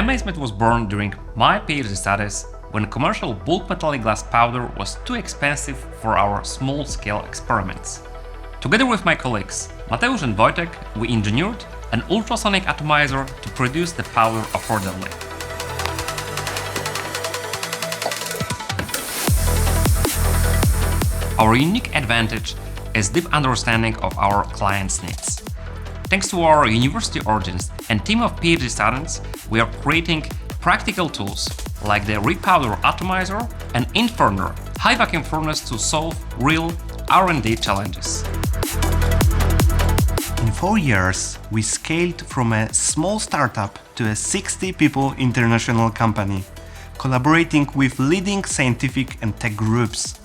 Amazemet was born during my PhD studies when commercial bulk metallic glass powder was too expensive for our small-scale experiments. Together with my colleagues, Mateusz and Wojtek, we engineered an ultrasonic atomizer to produce the powder affordably. Our unique advantage is deep understanding of our clients' needs. Thanks to our university origins and team of PhD students, we are creating practical tools like the repowder atomizer and Inferner high vacuum furnace to solve real R&D challenges. In 4 years, we scaled from a small startup to a 60-people international company, collaborating with leading scientific and tech groups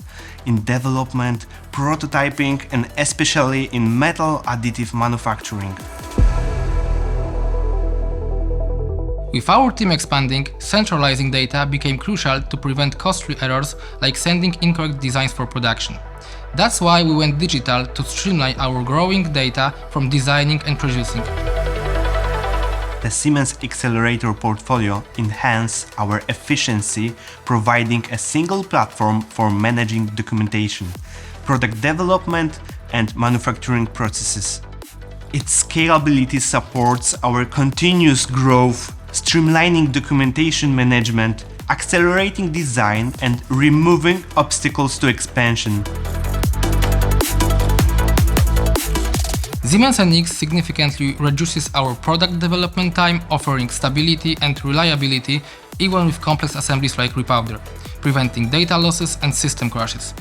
in development, prototyping, and especially in metal additive manufacturing. With our team expanding, centralizing data became crucial to prevent costly errors like sending incorrect designs for production. That's why we went digital to streamline our growing data from designing and producing. The Siemens Xcelerator portfolio enhanced our efficiency, providing a single platform for managing documentation, product development, and manufacturing processes. Its scalability supports our continuous growth, streamlining documentation management, accelerating design, and removing obstacles to expansion. Siemens NX significantly reduces our product development time, offering stability and reliability even with complex assemblies like repowder, preventing data losses and system crashes.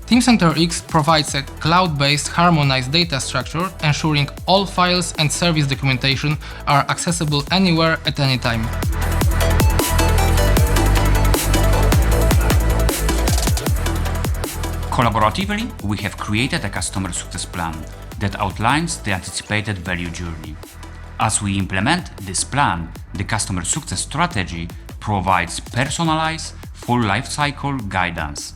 Teamcenter X provides a cloud-based harmonized data structure, ensuring all files and service documentation are accessible anywhere at any time. Collaboratively, we have created a customer success plan that outlines the anticipated value journey. As we implement this plan, the customer success strategy provides personalized, full lifecycle guidance.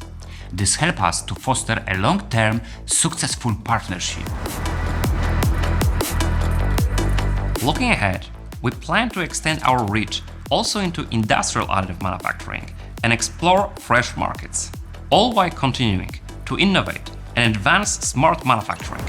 This helps us to foster a long-term, successful partnership. Looking ahead, we plan to extend our reach also into industrial additive manufacturing and explore fresh markets, all while continuing to innovate and advance smart manufacturing.